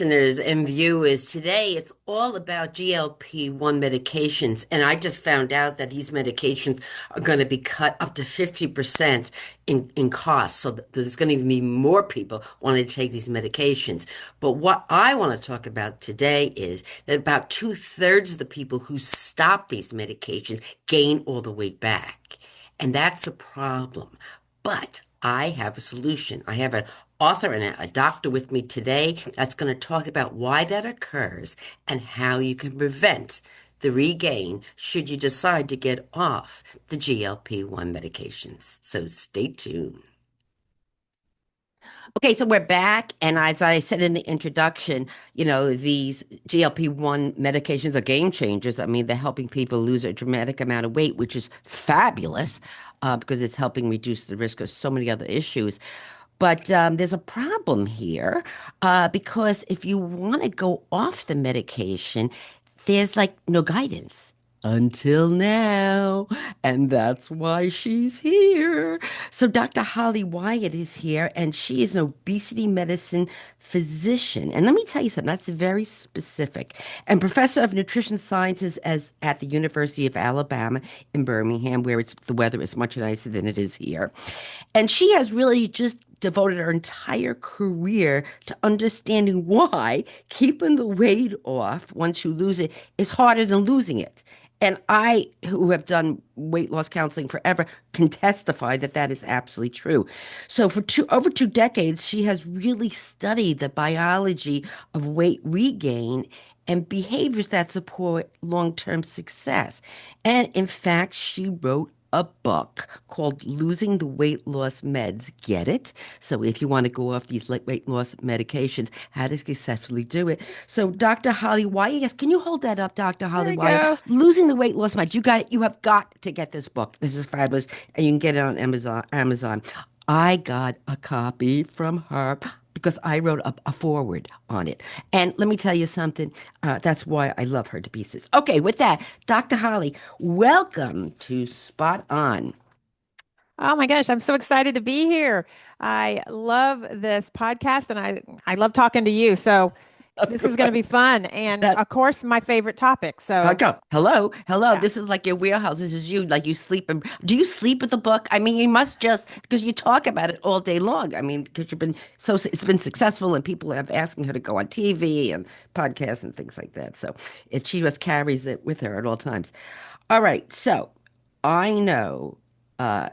listeners and viewers. Today, it's all about GLP-1 medications. And I just found out that these medications are going to be cut up to 50% in cost. So there's going to be more people wanting to take these medications. But what I want to talk about today is that about two-thirds of the people who stop these medications gain all the weight back. And that's a problem. But I have a solution. I have an author and a doctor with me today that's going to talk about why that occurs and how you can prevent the regain should you decide to get off the GLP-1 medications. So stay tuned. Okay, so we're back, and as I said in the introduction, these GLP-1 medications are game changers. I mean, they're helping people lose a dramatic amount of weight, which is fabulous, because it's helping reduce the risk of so many other issues. But there's a problem here, because if you want to go off the medication, there's like no guidance. Until now. And that's why she's here. So, Dr. Holly Wyatt is here, and she is an obesity medicine physician. And let me tell you something, that's very specific. And professor of nutrition sciences at the University of Alabama in Birmingham, where the weather is much nicer than it is here. And she has really just devoted her entire career to understanding why keeping the weight off once you lose it is harder than losing it. And I, who have done weight loss counseling forever, can testify that that is absolutely true. So for over 2 decades, she has really studied the biology of weight regain and behaviors that support long-term success. And in fact, she wrote a book called Losing the Weight Loss Meds. Get it? So if you want to go off these weight loss medications, how to successfully do it. So Dr. Holly Wyatt, yes, can you hold that up, Dr. There Holly we Wyatt? go. Losing the Weight Loss Meds. You got it. You have got to get this book. This is fabulous. And you can get it on Amazon. I got a copy from her because I wrote a foreword on it. And let me tell you something. That's why I love her to pieces. Okay, with that, Dr. Holly, welcome to Spot On. Oh my gosh, I'm so excited to be here. I love this podcast and I love talking to you. So this is going to be fun and That of course my favorite topic. I So go. Hello, hello. yeah. This is like your wheelhouse. This is you. Like you sleep and do you sleep with the book? I mean, you must just because you talk about it all day long. I mean, because you've been so it's been successful and people have asking her to go on TV and podcasts and things like that. So she just carries it with her at all times. All right. So I know uh,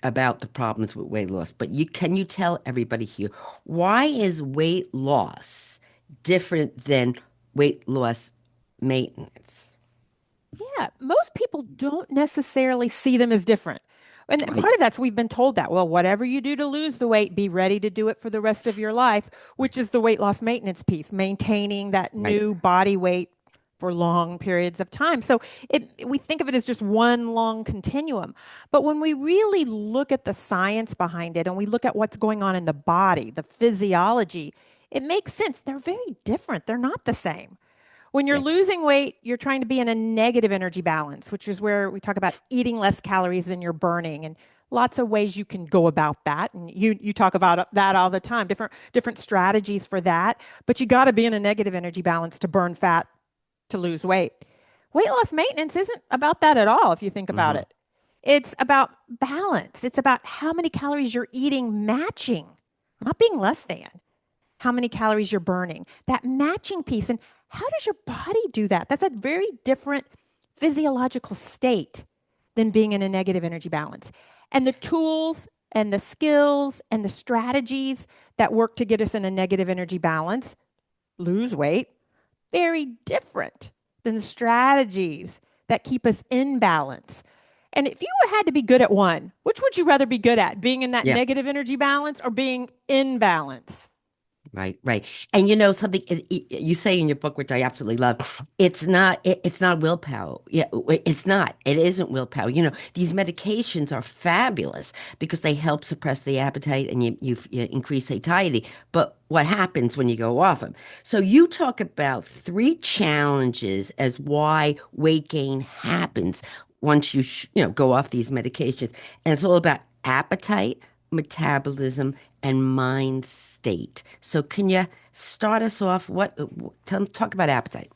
about the problems with weight loss, but you tell everybody here why is weight loss different than weight loss maintenance? Yeah, most people don't necessarily see them as different. And part Right. of that's we've been told that, well, whatever you do to lose the weight, be ready to do it for the rest of your life, which is the weight loss maintenance piece, maintaining that Right. new body weight for long periods of time. So we think of it as just one long continuum. But when we really look at the science behind it and we look at what's going on in the body, the physiology, it makes sense. They're very different. They're not the same. When you're Yeah. losing weight, you're trying to be in a negative energy balance, which is where we talk about eating less calories than you're burning and lots of ways you can go about that. And you talk about that all the time, different strategies for that. But you got to be in a negative energy balance to burn fat to lose weight. Weight loss maintenance isn't about that at all if you think about Hmm. it. It's about balance. It's about how many calories you're eating matching, not being less than how many calories you're burning, that matching piece. And how does your body do that? That's a very different physiological state than being in a negative energy balance. And the tools and the skills and the strategies that work to get us in a negative energy balance, lose weight, very different than the strategies that keep us in balance. And if you had to be good at one, which would you rather be good at? Being in that Yeah. negative energy balance or being in balance? Right, right. And you know something you say in your book, which I absolutely love, it's not willpower. Yeah, it's not. It isn't willpower. You know, these medications are fabulous because they help suppress the appetite and you increase satiety. But what happens when you go off them? So you talk about three challenges as why weight gain happens once you go off these medications, and it's all about appetite, metabolism, and mind state. So can you start us off? Talk about appetite.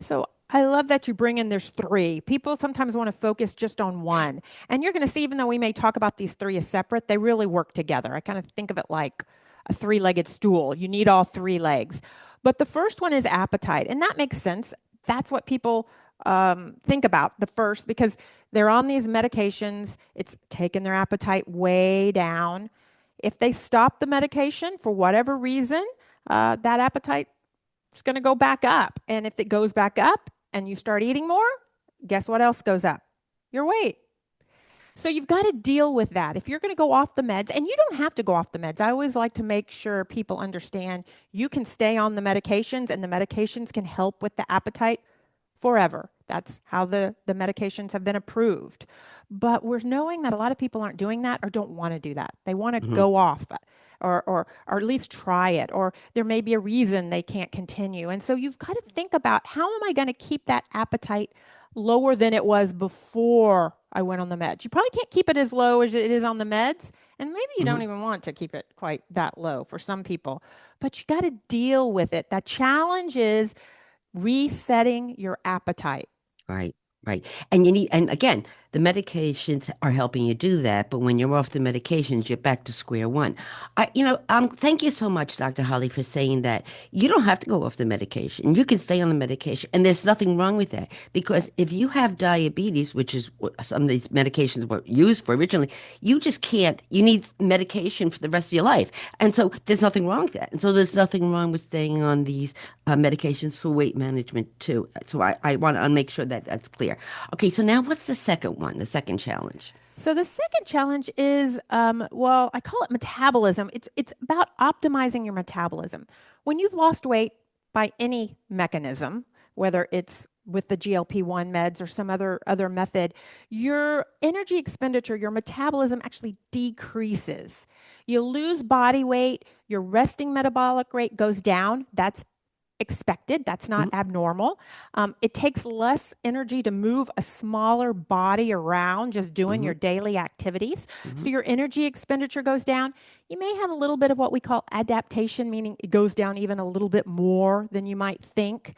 So I love that you bring in there's three. People sometimes want to focus just on one. And you're going to see, even though we may talk about these three as separate, they really work together. I kind of think of it like a three-legged stool. You need all three legs. But the first one is appetite. And that makes sense. That's what people think about the first because they're on these medications. It's taken their appetite way down. If they stop the medication for whatever reason, that appetite it's going to go back up. And if it goes back up and you start eating more, guess what else goes up? Your weight. So you've got to deal with that. If you're going to go off the meds, and you don't have to go off the meds, I always like to make sure people understand you can stay on the medications, and the medications can help with the appetite forever. That's how the medications have been approved. But we're knowing that a lot of people aren't doing that or don't want to do that. They want to Hmm. go off or at least try it, or there may be a reason they can't continue. And so you've got to think about how am I going to keep that appetite lower than it was before I went on the meds. You probably can't keep it as low as it is on the meds. And maybe you don't Hmm. even want to keep it quite that low for some people, but you got to deal with it. That challenge is resetting your appetite. Right, right. And you need, and again, the medications are helping you do that, but when you're off the medications, you're back to square one. Thank you so much, Dr. Holly, for saying that you don't have to go off the medication. You can stay on the medication, and there's nothing wrong with that. Because if you have diabetes, which is what some of these medications were used for originally, you just can't, you need medication for the rest of your life. And so there's nothing wrong with that. And so there's nothing wrong with staying on these medications for weight management too. So I want to make sure that that's clear. Okay, so now what's the second one, the second challenge? So the second challenge is, well, I call it metabolism. It's about optimizing your metabolism. When you've lost weight by any mechanism, whether it's with the GLP-1 meds or some other method, your energy expenditure, your metabolism actually decreases. You lose body weight, your resting metabolic rate goes down. That's expected. That's not Mhm, abnormal. It takes less energy to move a smaller body around just doing mhm, your daily activities. So mhm. your energy expenditure goes down. You may have a little bit of what we call adaptation, meaning it goes down even a little bit more than you might think.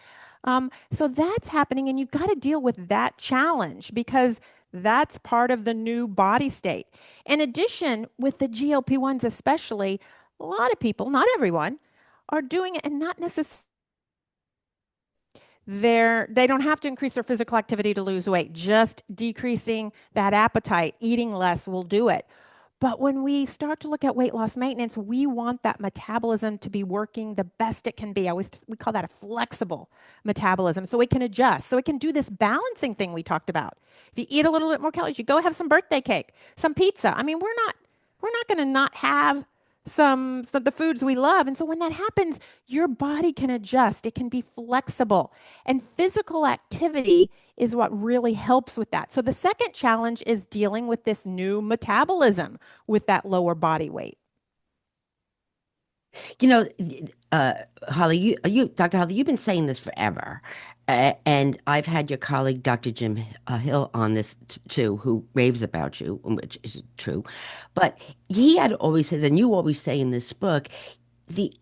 So that's happening, and you've got to deal with that challenge because that's part of the new body state. In addition, with the GLP-1s especially, a lot of people, not everyone, are doing it and not necessarily they don't have to increase their physical activity to lose weight. Just decreasing that appetite, eating less will do it. But when we start to look at weight loss maintenance, we want that metabolism to be working the best it can be. We call that a flexible metabolism, so it can adjust, so it can do this balancing thing we talked about. If you eat a little bit more calories, you go have some birthday cake, some pizza. I mean, we're not going to not have some the foods we love. And so when that happens, your body can adjust. It can be flexible. And physical activity is what really helps with that. So the second challenge is dealing with this new metabolism with that lower body weight. You know, uh, Holly, Dr. Holly, you've been saying this forever. And I've had your colleague, Dr. Jim Hill, on this too, who raves about you, which is true. But he had always says, and you always say in this book, the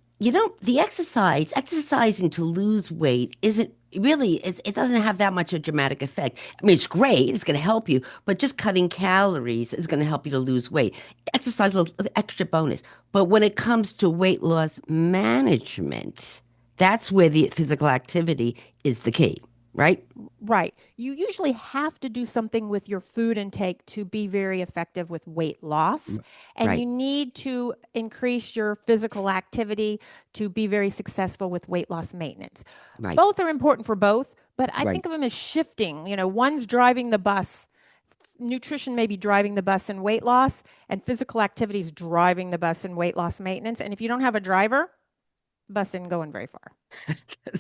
the exercising to lose weight isn't really it doesn't have that much a dramatic effect. I mean, it's great, it's going to help you, but just cutting calories is going to help you to lose weight. Exercise is an extra bonus. But when it comes to weight loss management, that's where the physical activity is the key, right? Right. You usually have to do something with your food intake to be very effective with weight loss. And you Right, need to increase your physical activity to be very successful with weight loss maintenance. right, Both are important for both, but I right. think of them as shifting. One's driving the bus. Nutrition may be driving the bus in weight loss, and physical activity is driving the bus in weight loss maintenance. And if you don't have a driver, the bus isn't going very far.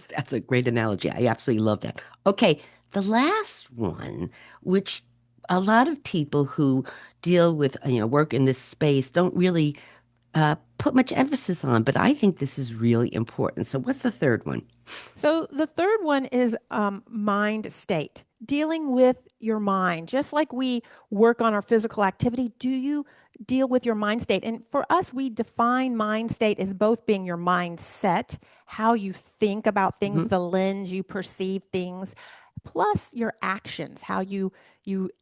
That's a great analogy. I absolutely love that. Okay, the last one, which a lot of people who deal with, work in this space don't really put much emphasis on, but I think this is really important. So, what's the third one? So the third one is mind state, dealing with your mind? Just like we work on our physical activity, do you deal with your mind state? And for us, we define mind state as both being your mindset, how you think about things, Hmm. the lens you perceive things, plus your actions, how you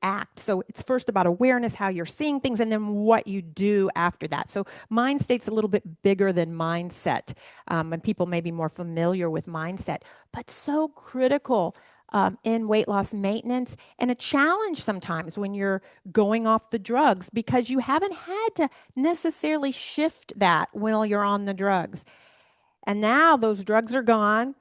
act. So it's first about awareness, how you're seeing things, and then what you do after that. So mind state's a little bit bigger than mindset, and people may be more familiar with mindset, but so critical in weight loss maintenance, and a challenge sometimes when you're going off the drugs because you haven't had to necessarily shift that while you're on the drugs. And now those drugs are gone,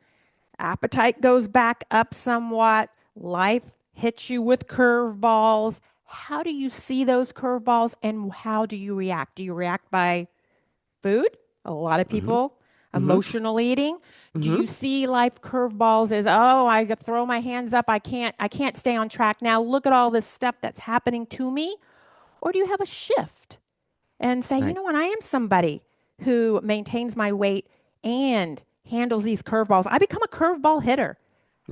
appetite goes back up somewhat, life hits you with curveballs. How do you see those curveballs and how do you react? Do you react by food? A lot of Hmm. people. Hmm. Emotional eating. Do Hmm. you see life curveballs as, oh, I throw my hands up, I can't stay on track now. Look at all this stuff that's happening to me. Or do you have a shift and say, you Right. know what, I am somebody who maintains my weight and handles these curveballs. I become a curveball hitter.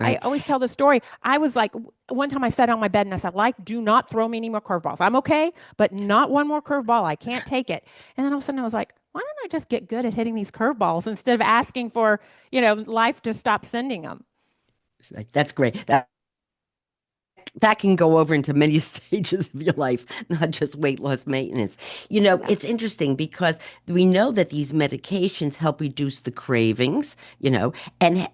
I Right. always tell the story. I was like, one time I sat on my bed and I said, "Life, do not throw me any more curveballs. I'm okay, but not one more curveball. I can't take it." And then all of a sudden I was like, why don't I just get good at hitting these curveballs instead of asking for, life to stop sending them? Right. That's great. That can go over into many stages of your life, not just weight loss maintenance. Yeah. It's interesting because we know that these medications help reduce the cravings, and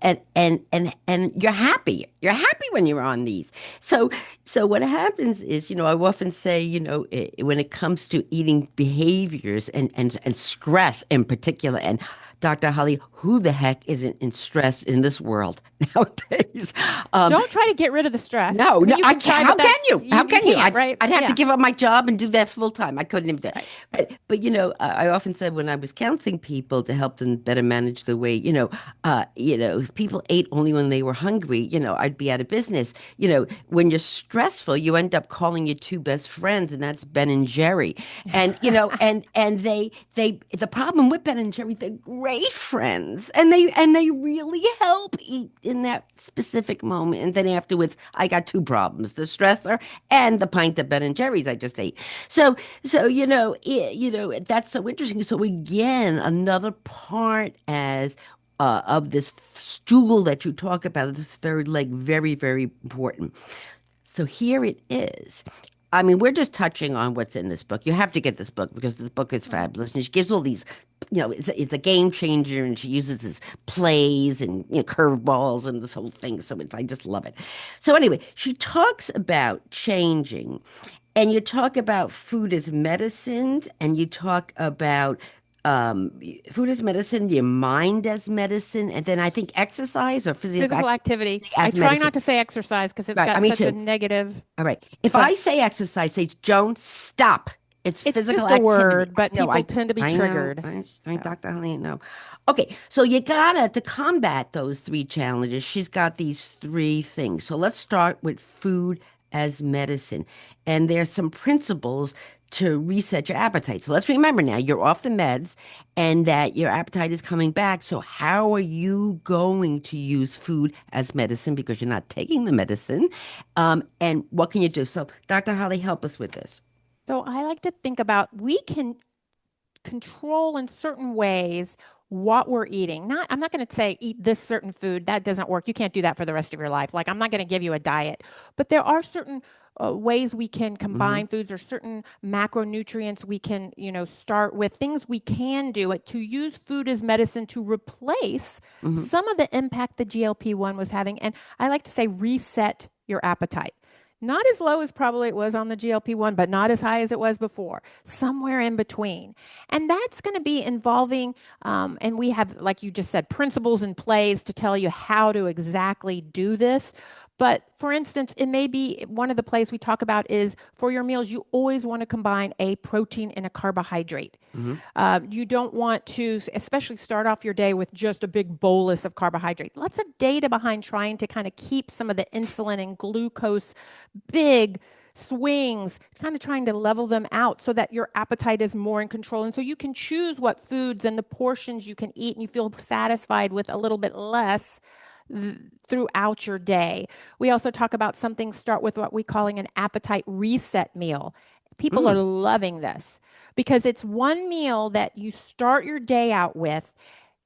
you're happy. You're happy when you're on these. So so what happens is, I often say, when it comes to eating behaviors and stress in particular, and Dr. Holly, who the heck isn't in stress in this world nowadays? Um, Don't try to get rid of the stress. no, I no, mean, you I can can't. try, How but can that's you? How you can you? can't, right? I'd have to Yeah. give up my job and do that full time. I couldn't even do it. Right. But I often said when I was counseling people to help them better manage the weight, if people ate only when they were hungry, I'd be out of business. When you're stressful, you end up calling your two best friends, and that's Ben and Jerry. And the problem with Ben and Jerry, they're great friends, and they really help eat in that specific moment. And then afterwards, I got two problems: the stressor and the pint of Ben and Jerry's I just ate. So that's so interesting. So again, another part as of this stool that you talk about, this third leg, very, very important. So here it is. I mean, we're just touching on what's in this book. You have to get this book because this book is Mhm. fabulous. And she gives all these, it's a game changer, and she uses this plays and curveballs and this whole thing. So I just love it. So anyway, she talks about changing, and you talk about food as medicine, and you talk about um, food as medicine, your mind as medicine, and then I think exercise or physical Physical activity activity. I as try medicine. not to say exercise because it's Right. I got mean, such a too. negative, All right. If I but say exercise, say, Joan, stop. It's it's physical just a activity. word, I but know. people tend to be I know. triggered. I So, Dr. Holly, know. Okay. So you gotta, to combat those three challenges, she's got these three things. So let's start with food as medicine. And there's some principles to reset your appetite. So let's remember now, you're off the meds and that your appetite is coming back. So how are you going to use food as medicine because you're not taking the medicine? And what can you do? So, Dr. Holly, help us with this. so I like to think about we can control in certain ways what we're eating. Not, I'm not going to say eat this certain food. That doesn't work. You can't do that for the rest of your life. Like, I'm not going to give you a diet, but there are certain ways we can Hmm. combine foods or certain macronutrients we can, start with things we can do it to use food as medicine to replace Hmm. some of the impact the GLP-1 was having. And I like to say reset your appetite. Not as low as probably it was on the GLP-1, but not as high as it was before, somewhere in between. And that's going to be involving, and we have, like you just said, principles and plays to tell you how to exactly do this. But for instance, it may be one of the plays we talk about is for your meals, you always want to combine a protein and a carbohydrate. Hmm. You don't want to, especially start off your day with just a big bolus of carbohydrate. Lots of data behind trying to kind of keep some of the insulin and glucose big swings, kind of trying to level them out so that your appetite is more in control. And so you can choose what foods and the portions you can eat and you feel satisfied with a little bit less throughout your day. We also talk about something, start with what we calling an appetite reset meal. People are Mm. loving this because it's one meal that you start your day out with.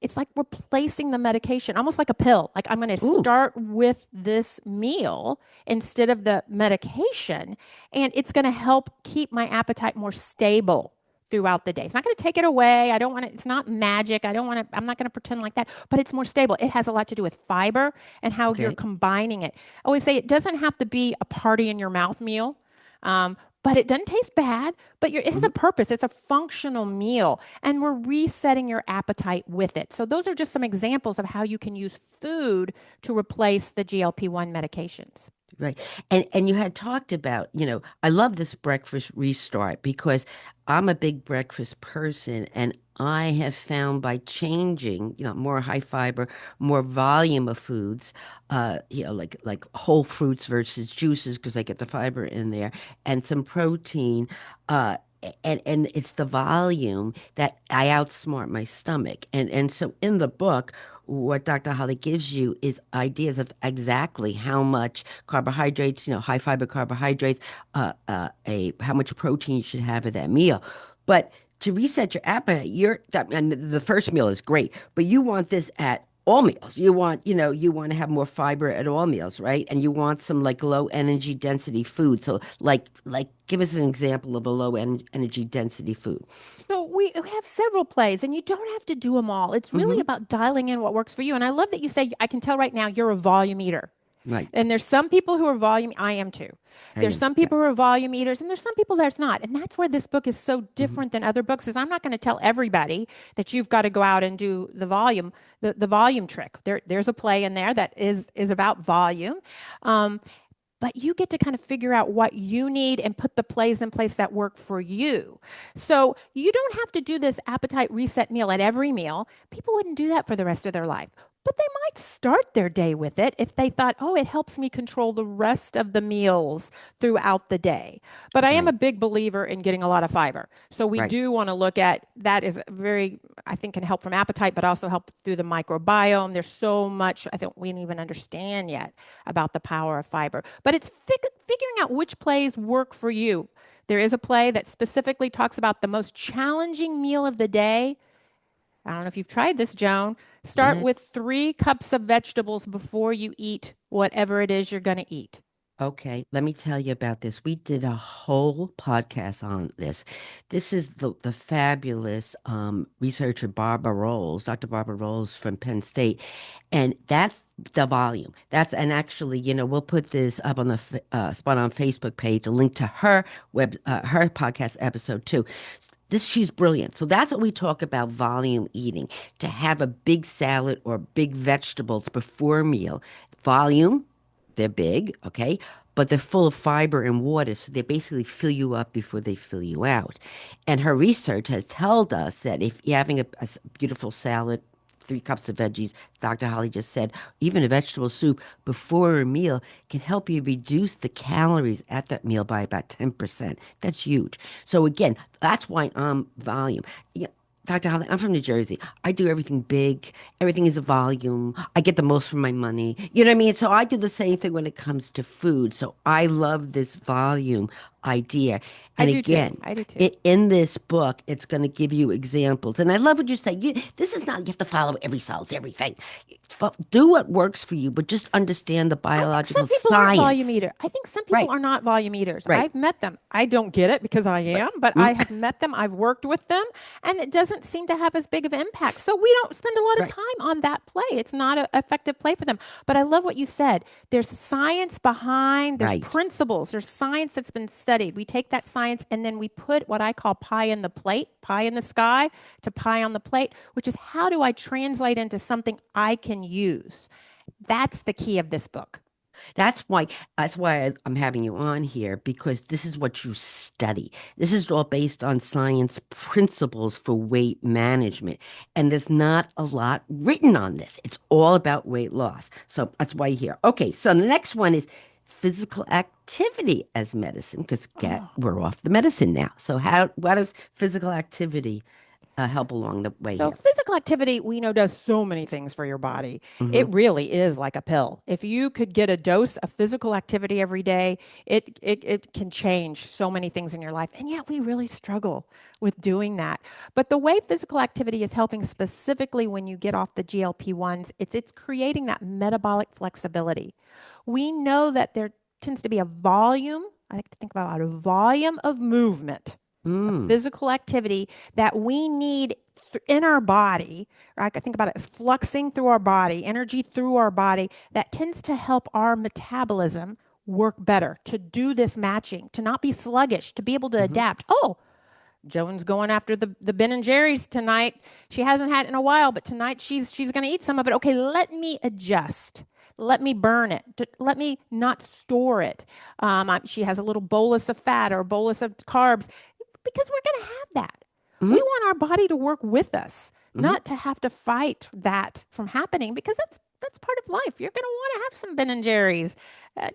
It's like replacing the medication, almost like a pill. Like, I'm going to Ooh, start with this meal instead of the medication, and it's going to help keep my appetite more stable throughout the day. It's not going to take it away. I don't want to, it's not magic. I don't want to, I'm not going to pretend like that, but it's more stable. It has a lot to do with fiber and how you're okay. combining it. I always say it doesn't have to be a party in your mouth meal. But it doesn't taste bad, but it has a Mhm. purpose. It's a functional meal, and we're resetting your appetite with it. So, those are just some examples of how you can use food to replace the GLP-1 medications. Right. And you had talked about, I love this breakfast restart because I'm a big breakfast person and I have found by changing, more high fiber, more volume of foods, like whole fruits versus juices because I get the fiber in there and some protein, and it's the volume that I outsmart my stomach. And so in the book, what Dr. Holly gives you is ideas of exactly how much carbohydrates, high fiber carbohydrates, a how much protein you should have at that meal. But to reset your appetite, and the first meal is great, but you want this at all meals. You want to have more fiber at all meals, right? And you want some like low energy density food. So like give us an example of a low energy density food. So we have several plays, and you don't have to do them all. It's really Mm-hmm. about dialing in what works for you. And I love that you say, I can tell right now you're a volume eater. Right. And there's some people who are volume, I am too. I There's am. some Yeah. people who are volume eaters, and there's some people that's not. And that's where this book is so Mm-hmm. different than other books, is I'm not going to tell everybody that you've got to go out and do the volume trick. There's a play in there that is about volume. Um, but you get to kind of figure out what you need and put the plays in place that work for you. So you don't have to do this appetite reset meal at every meal. People wouldn't do that for the rest of their life. But they might start their day with it if they thought, oh, it helps me control the rest of the meals throughout the day. But I am a Right. big believer in getting a lot of fiber. So we Right. do want to look at that is very, I think, can help from appetite, but also help through the microbiome. There's so much I think we don't even understand yet about the power of fiber. But it's figuring out which plays work for you. There is a play that specifically talks about the most challenging meal of the day. I don't know if you've tried this, Joan. Start Yeah. with 3 cups of vegetables before you eat whatever it is you're going to eat. Okay, let me tell you about this. We did a whole podcast on this. This is the fabulous researcher Barbara Rolls, Dr. Barbara Rolls from Penn State, and that's the volume. And actually, we'll put this up on the Spot on Facebook page, a link to her podcast episode too. She's brilliant. So that's what we talk about volume eating, to have a big salad or big vegetables before a meal. Volume, they're big, okay, but they're full of fiber and water, so they basically fill you up before they fill you out. And her research has told us that if you're having a beautiful salad, 3 cups of veggies, Dr. Holly just said, even a vegetable soup before a meal can help you reduce the calories at that meal by about 10%. That's huge. So again, that's why I'm volume. Yeah, Dr. Holly, I'm from New Jersey. I do everything big. Everything is a volume. I get the most for my money. You know what I mean? So I do the same thing when it comes to food. So I love this volume idea. I And do too. again, I do too. in this book, it's going to give you examples. And I love what you say. This is not, you have to follow every cell's everything. Do what works for you, but just understand the I think some biological people aren't volume science. eater. I think some people Right, are not volume eaters. right, I've met them. I don't get it because I right. am, but Mm, I have met them. I've worked with them, and it doesn't seem to have as big of an impact. So we don't spend a lot of right, time on that play. It's not an effective play for them. But I love what you said. There's science behind, there's right. principles, there's science that's been studied. We take that science and then we put what I call pie in the plate, pie in the sky to pie on the plate, which is how do I translate into something I can use? That's the key of this book. That's why I'm having you on here because this is what you study. This is all based on science principles for weight management. And there's not a lot written on this. It's all about weight loss. So that's why you're here. Okay, so the next one is physical activity as medicine because Oh, we're off the medicine now. So what is physical activity? help along the way So here. physical activity, we know, does so many things for your body. Hmm. It really is like a pill. If you could get a dose of physical activity every day, it can change so many things in your life. And yet we really struggle with doing that. But the way physical activity is helping specifically when you get off the GLP-1s, it's creating that metabolic flexibility. We know that there tends to be a volume, I like to think about a volume of movement, of Mm. physical activity that we need in our body, right? I think about it as fluxing through our body, energy through our body that tends to help our metabolism work better, to do this matching, to not be sluggish, to be able to Hmm. adapt. Oh, Joan's going after the Ben and Jerry's tonight. She hasn't had it in a while, but tonight she's going to eat some of it. Okay, let me adjust. Let me burn it. Let me not store it. She has a little bolus of fat or a bolus of carbs because we're going to have that. We Hmm. want our body to work with us, Hmm. not to have to fight that from happening because that's part of life. You're going to want to have some Ben and Jerry's,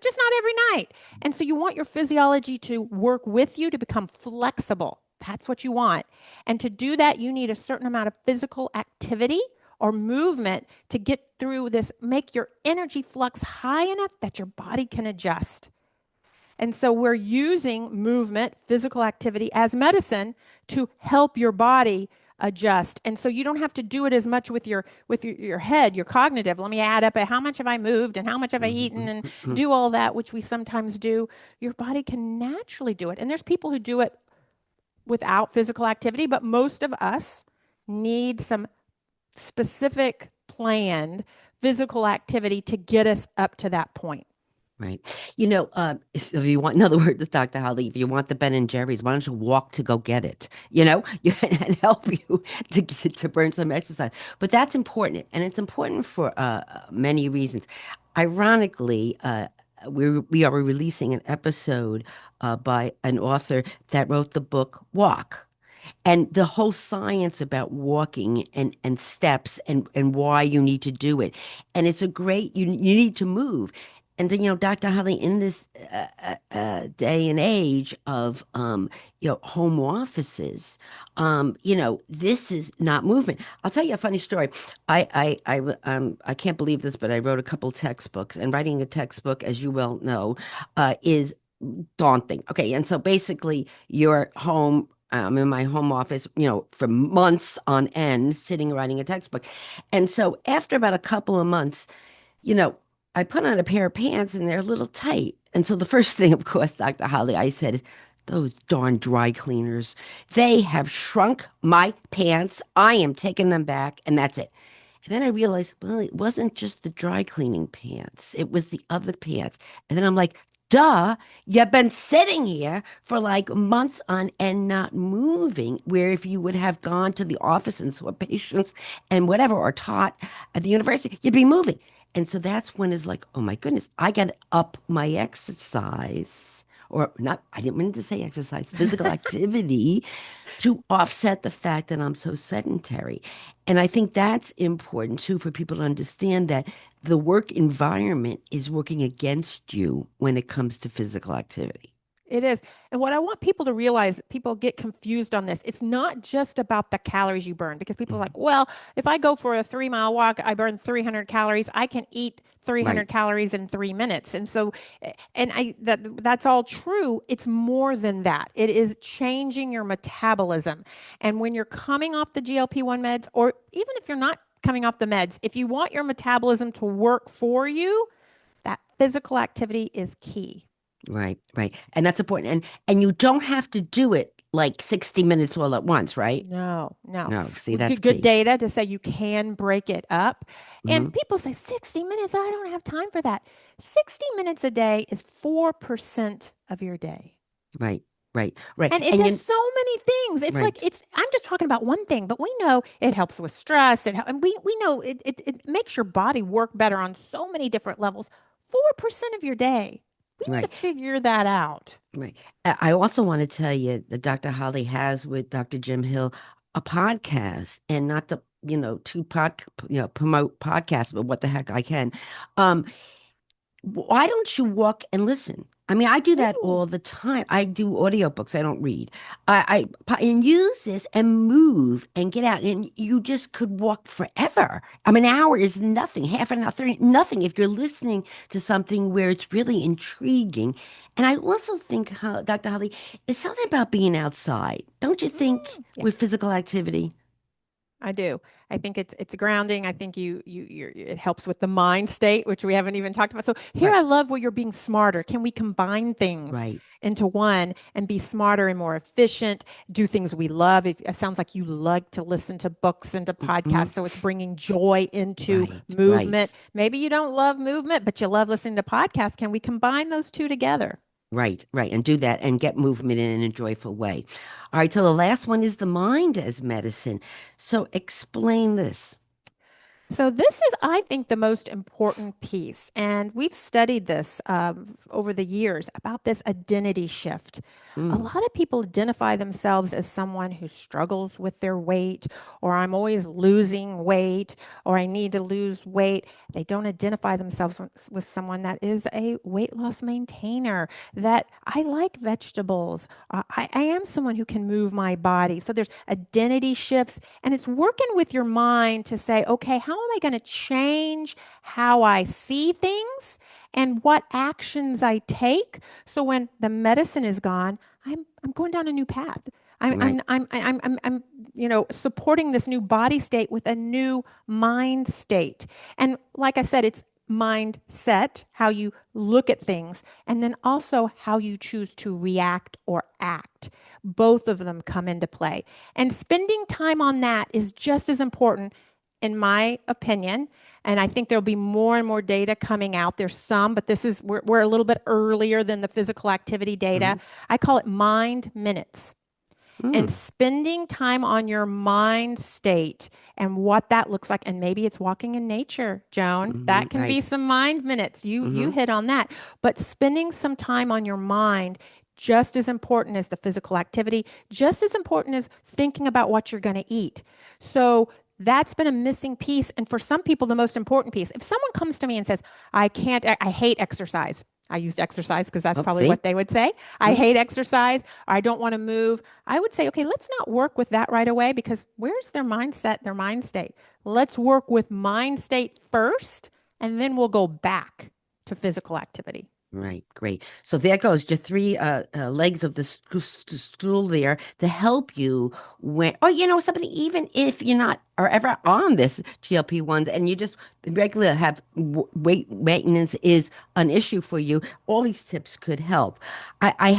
just not every night. And so you want your physiology to work with you to become flexible. That's what you want. And to do that, you need a certain amount of physical activity or movement to get through this, make your energy flux high enough that your body can adjust. And so we're using movement, physical activity as medicine to help your body adjust. And so you don't have to do it as much with your head, your cognitive. Let me add up at how much have I moved and how much have I eaten and Hmm. do all that, which we sometimes do. Your body can naturally do it. And there's people who do it without physical activity, but most of us need some specific planned physical activity to get us up to that point. Right. If you want, in other words, Dr. Holly, if you want the Ben and Jerry's, why don't you walk to go get it? And help you to burn some exercise. But that's important, and it's important for many reasons. Ironically, we are releasing an episode by an author that wrote the book Walk. And the whole science about walking and steps and why you need to do it. And it's a great, you need to move. And then, Dr. Holly, in this day and age of, home offices, this is not movement. I'll tell you a funny story. I can't believe this, but I wrote a couple textbooks, and writing a textbook, as you well know, is daunting. Okay, and so basically, you're home. I'm in my home office, for months on end, sitting writing a textbook. And so after about a couple of months, you know, I put on a pair of pants and they're a little tight. And so the first thing, of course, Dr. Holly, I said, those darn dry cleaners, they have shrunk my pants. I am taking them back, and that's it. And then I realized, well, it wasn't just the dry cleaning pants, it was the other pants. And then I'm like, duh, you've been sitting here for like months on end not moving, where if you would have gone to the office and saw patients and whatever, or taught at the university, you'd be moving. And so that's when it's like, oh my goodness, I got to up my exercise. Or not, I didn't mean to say exercise, physical activity to offset the fact that I'm so sedentary. And I think that's important too for people to understand that the work environment is working against you when it comes to physical activity. It is. And what I want people to realize, people get confused on this. It's not just about the calories you burn because people are Mhm. like, well, if I go for a 3 mile walk, I burn 300 calories. I can eat 300 Right, calories in 3 minutes. And so, and that's all true. It's more than that. It is changing your metabolism. And when you're coming off the GLP-1 meds, or even if you're not coming off the meds, if you want your metabolism to work for you, that physical activity is key. right, right. And that's important. And you don't have to do it like 60 minutes all at once, right? No, no. No, see, that's Good key. data to say you can break it up. Hmm. And people say 60 minutes, I don't have time for that. 60 minutes a day is 4% of your day. Right, right, right. And it And does you, so many things. It's like right. I'm just talking about one thing, but we know it helps with stress and we know it makes your body work better on so many different levels. 4% of your day. We need Right. to figure that out. Right. I also want to tell you that Dr. Holly has with Dr. Jim Hill a podcast, and not the, to promote podcasts, but what the heck I can. Um, why don't you walk and listen? I mean, I do that Ooh. all the time. I do audiobooks. I don't read. And use this and move and get out, and you just could walk forever. I mean, an hour is nothing. Half an hour, 30, nothing. If you're listening to something where it's really intriguing, and I also think, Dr. Holly, it's something about being outside. Don't you think Yeah. with physical activity? I do. I think it's grounding. I think it helps with the mind state, which we haven't even talked about. So here Right, I love where you're being smarter. Can we combine things right. into one and be smarter and more efficient, do things we love? It sounds like you like to listen to books and to Hmm. podcasts, so it's bringing joy into Right, movement. right. Maybe you don't love movement, but you love listening to podcasts. Can we combine those two together? Right, right, and do that and get movement in a joyful way. All right, so the last one is the mind as medicine. So explain this. So, this is, I think, the most important piece. And we've studied this over the years about this identity shift. A Mm, lot of people identify themselves as someone who struggles with their weight, or I'm always losing weight, or I need to lose weight. They don't identify themselves with someone that is a weight loss maintainer, that I like vegetables. I am someone who can move my body. So, there's identity shifts and it's working with your mind to say, okay, how am I going to change how I see things and what actions I take? So when the medicine is gone, I'm going down a new path. right, Supporting this new body state with a new mind state. And like I said, it's mindset, how you look at things, and then also how you choose to react or act. Both of them come into play. And spending time on that is just as important, in my opinion. And I think there'll be more and more data coming out. There's some, but we're a little bit earlier than the physical activity data. mm, I call it mind minutes and mm, spending time on your mind state and what that looks like. And maybe it's walking in nature, Joan. That can be right, some mind minutes. You mm-hmm, hit on that. But spending some time on your mind just as important as the physical activity, just as important as thinking about what you're going to eat. So that's been a missing piece. And for some people, the most important piece. If someone comes to me and says, I hate exercise. I used exercise because that's oh, probably see, what they would say. I mm, hate exercise. Or I don't want to move. I would say, okay, let's not work with that right away because where's their mindset, their mind state? Let's work with mind state first, and then we'll go back to physical activity. right, great. So there goes your three legs of the stool there to help you when, or something, even if you're not or ever on this GLP-1s and you just regularly have weight maintenance is an issue for you, all these tips could help. I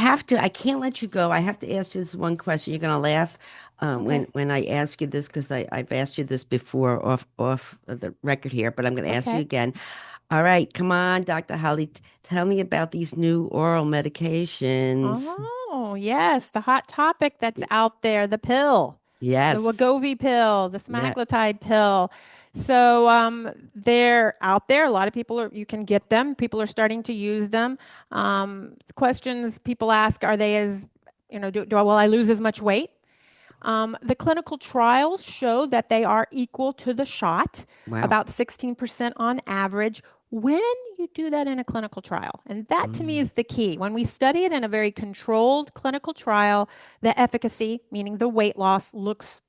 can't let you go. I have to ask you this one question. You're going to laugh Okay. when I ask you this because I've asked you this before off the record here, but I'm going to ask you Okay. again. All right, come on, Dr. Holly, tell me about these new oral medications. Oh, yes, the hot topic that's out there, the pill, the Yes. Wegovy pill, the Yeah. semaglutide pill. So they're out there. A lot of people you can get them. People are starting to use them. Questions people ask, are they as, will I lose as much weight? The clinical trials show that they are equal to the shot, Wow. about 16% on average, when you do that in a clinical trial. And that to me Mm, is the key. When we study it in a very controlled clinical trial, the efficacy, meaning the weight loss, looks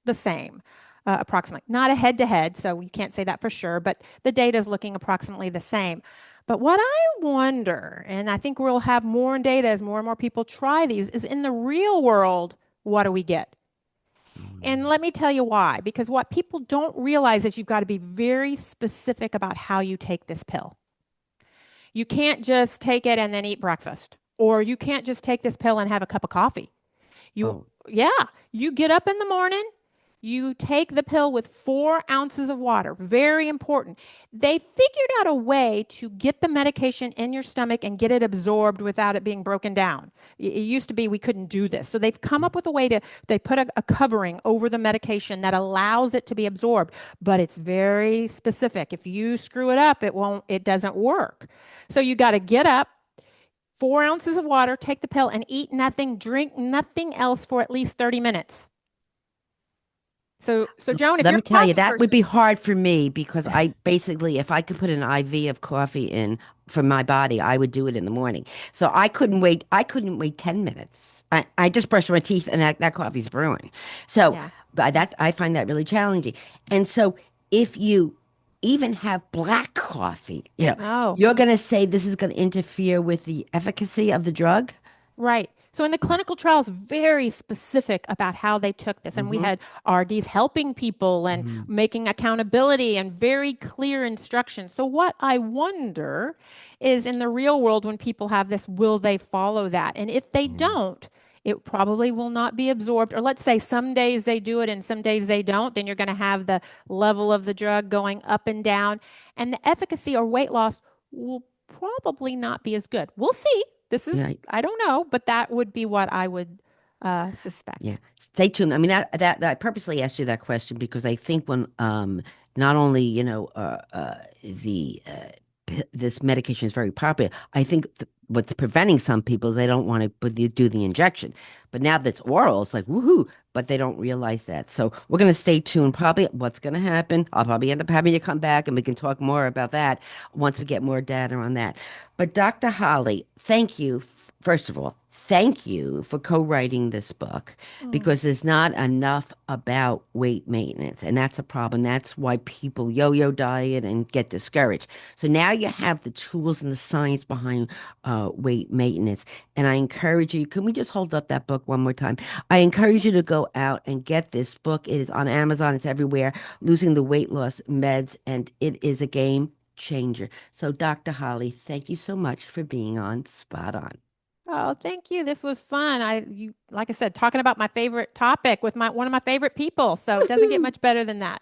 the same. Approximately. Not a head to head, so we can't say that for sure, but the data is looking approximately the same. But what I wonder, and I think we'll have more data as more and more people try these, is in the real world, what do we get? And mm. let me tell you why. Because what people don't realize is you've got to be very specific about how you take this pill. You can't just take it and then eat breakfast, or you can't just take this pill and have a cup of coffee. You, Oh, yeah, you get up in the morning, you take the pill with 4 ounces of water. Very important. They figured out a way to get the medication in your stomach and get it absorbed without it being broken down. It used to be we couldn't do this. So they've come up with a way they put a covering over the medication that allows it to be absorbed, but it's very specific. If you screw it up, it doesn't work. So you got to get up, 4 ounces of water, take the pill, and eat nothing, drink nothing else for at least 30 minutes. So Joan, if Let you're me a tell you, coffee that would person, be hard for me because I basically, if I could put an IV of coffee in for my body, I would do it in the morning. So I couldn't wait. I couldn't wait 10 minutes. I just brushed my teeth and that coffee's brewing. So yeah. but that I find that really challenging. And so if you even have black coffee, Oh, you're going to say this is going to interfere with the efficacy of the drug? right. So in the clinical trials, very specific about how they took this. And we Mm-hmm. had RDs helping people and Mm-hmm. making accountability and very clear instructions. So what I wonder is in the real world, when people have this, will they follow that? And if they don't, it probably will not be absorbed. Or let's say some days they do it and some days they don't, then you're going to have the level of the drug going up and down. And the efficacy or weight loss will probably not be as good. We'll see. This is, Yeah. I don't know, but that would be what I would Yeah, suspect. stay tuned. I mean that I purposely asked you that question because I think when not only the this medication is very popular, I think what's preventing some people is they don't want to do the injection, but now that's oral, it's like woohoo, but they don't realize that. So we're gonna stay tuned. Probably what's gonna happen. I'll probably end up having you come back and we can talk more about that once we get more data on that. But Dr. Holly, thank you. First of all, thank you for co-writing this book Oh, because there's not enough about weight maintenance, and that's a problem. That's why people yo-yo diet and get discouraged. So now you have the tools and the science behind weight maintenance, and I encourage you. Can we just hold up that book one more time? I encourage you to go out and get this book. It is on Amazon. It's everywhere. Losing the weight loss meds, and it is a game changer. So, Dr. Holly, thank you so much for being on Spot On. oh, thank you. This was fun. Like I said, talking about my favorite topic with my one of my favorite people. So it doesn't get Woohoo! much better than that.